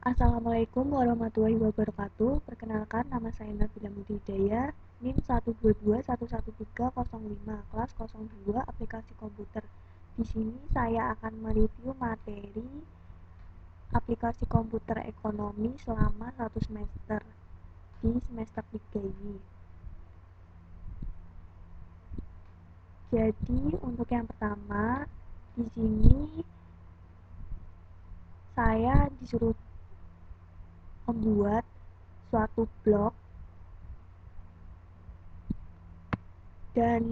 Assalamualaikum warahmatullahi wabarakatuh. Perkenalkan, nama saya Nabila Mudidaya, NIM 122113005, kelas 02 aplikasi komputer. Di sini saya akan mereview materi aplikasi komputer ekonomi selama satu semester di semester 3 ini. Jadi, untuk yang pertama, di sini saya disuruh membuat suatu blog, dan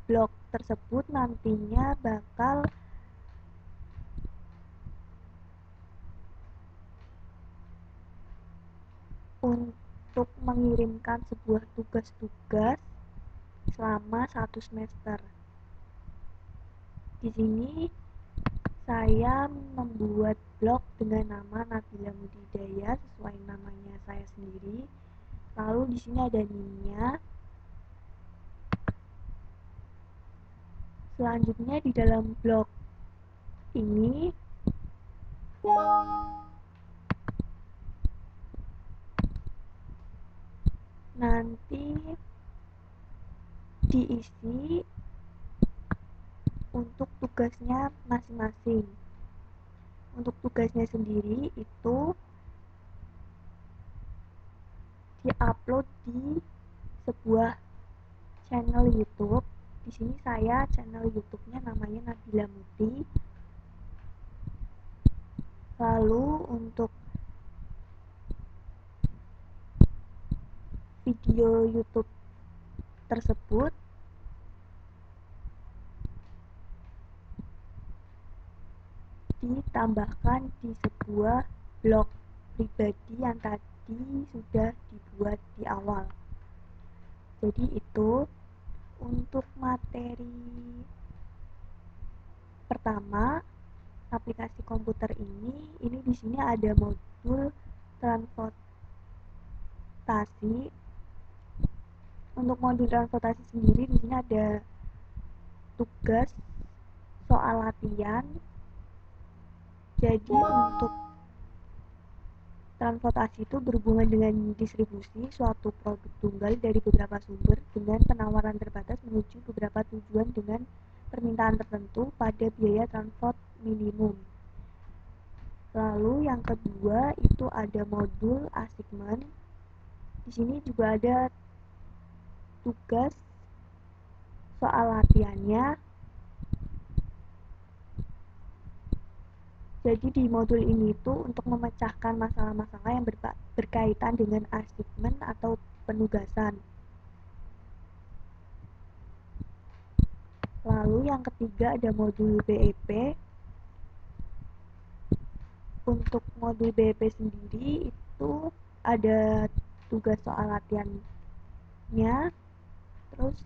blog tersebut nantinya bakal untuk mengirimkan sebuah tugas-tugas selama satu semester. Di sini saya membuat blog dengan nama Nabila Mudidaya sesuai namanya saya sendiri. Lalu di sini ada NIM-nya. Selanjutnya di dalam blog ini nanti diisi untuk tugasnya masing-masing. Untuk tugasnya sendiri itu diupload di sebuah channel YouTube. Di sini saya channel YouTube-nya namanya Nabila Muti. Lalu untuk video YouTube tersebut ditambahkan di sebuah blog pribadi yang tadi sudah dibuat di awal. Jadi itu untuk materi pertama aplikasi komputer ini di sini ada modul transportasi. Untuk modul transportasi sendiri di sini ada tugas soal latihan. Jadi untuk transportasi itu berhubungan dengan distribusi suatu produk tunggal dari beberapa sumber dengan penawaran terbatas menuju beberapa tujuan dengan permintaan tertentu pada biaya transport minimum. Lalu yang kedua itu ada modul assignment. Di sini juga ada tugas soal latihannya. Jadi di modul ini tuh untuk memecahkan masalah-masalah yang berkaitan dengan assignment atau penugasan. Lalu yang ketiga ada modul BEP. Untuk modul BEP sendiri itu ada tugas soal latihannya. Terus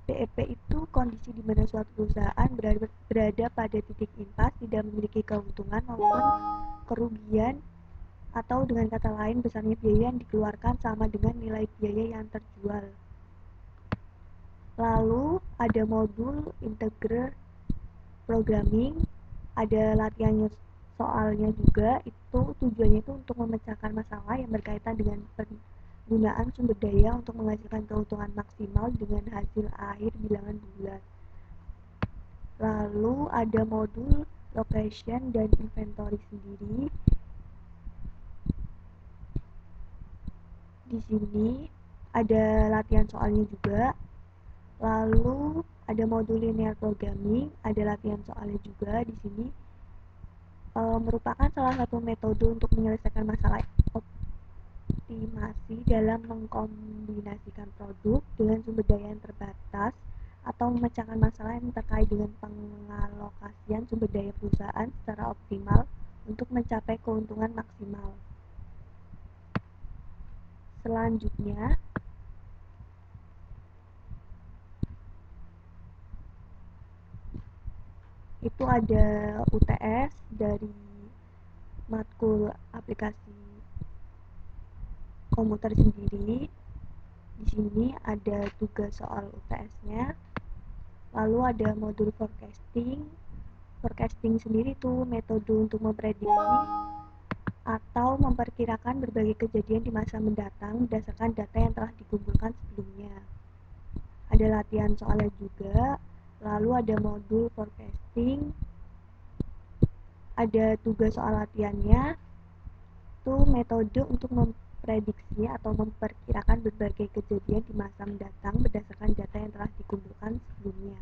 BEP itu kondisi di mana suatu perusahaan berada pada titik impas, tidak memiliki keuntungan maupun kerugian, atau dengan kata lain besarnya biaya yang dikeluarkan sama dengan nilai biaya yang terjual. Lalu ada modul integer programming, ada latihannya soalnya juga. Itu tujuannya itu untuk memecahkan masalah yang berkaitan dengan penggunaan sumber daya untuk menghasilkan keuntungan maksimal dengan hasil akhir bilangan bulat. Lalu ada modul location dan inventory sendiri. Di sini ada latihan soalnya juga. Lalu ada modul linear programming, ada latihan soalnya juga. Di sini merupakan salah satu metode untuk menyelesaikan masalah optimasi dalam mengkombinasikan produk dengan sumber daya yang terbatas atau memecahkan masalah yang terkait dengan pengalokasian sumber daya perusahaan secara optimal untuk mencapai keuntungan maksimal. Selanjutnya itu ada UTS dari matkul aplikasi komputer sendiri. Di sini ada tugas soal UTS-nya. Lalu ada modul forecasting. Forecasting sendiri itu metode untuk memprediksi atau memperkirakan berbagai kejadian di masa mendatang berdasarkan data yang telah dikumpulkan sebelumnya. Ada latihan soalnya juga, lalu ada modul forecasting, ada tugas soal latihannya, itu metode untuk memprediksi atau memperkirakan berbagai kejadian di masa mendatang berdasarkan data yang telah dikumpulkan sebelumnya.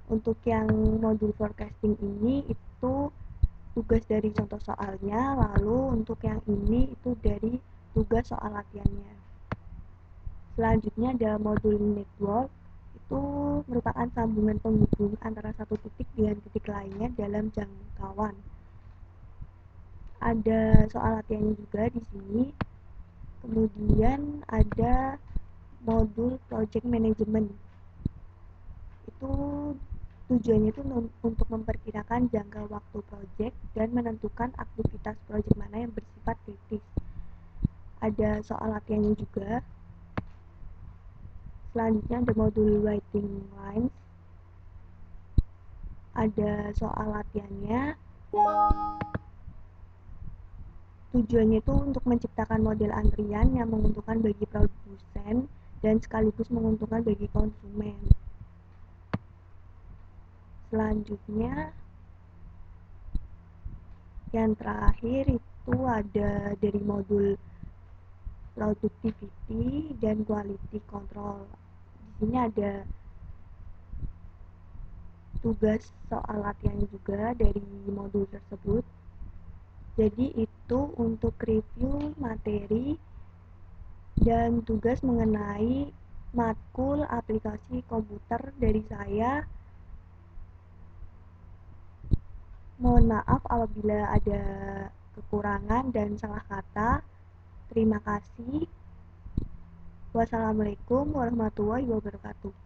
Untuk yang modul forecasting ini itu tugas dari contoh soalnya, lalu untuk yang ini itu dari tugas soal latihannya. Selanjutnya ada modul network, itu merupakan sambungan penghubung antara satu titik dengan titik lainnya dalam jangkauan. Ada soal latihannya juga di sini. Kemudian ada modul project management. Itu tujuannya itu untuk memperkirakan jangka waktu project dan menentukan aktivitas project mana yang bersifat kritis. Ada soal latihannya juga. Selanjutnya ada modul writing lines. Ada soal latihannya. Tujuannya itu untuk menciptakan model antrian yang menguntungkan bagi produsen dan sekaligus menguntungkan bagi konsumen. Selanjutnya yang terakhir itu ada dari modul productivity dan quality control. Di sini ada tugas soal latihan juga dari modul tersebut. Jadi itu untuk review materi dan tugas mengenai matkul aplikasi komputer dari saya. Mohon maaf apabila ada kekurangan dan salah kata. Terima kasih. Wassalamualaikum warahmatullahi wabarakatuh.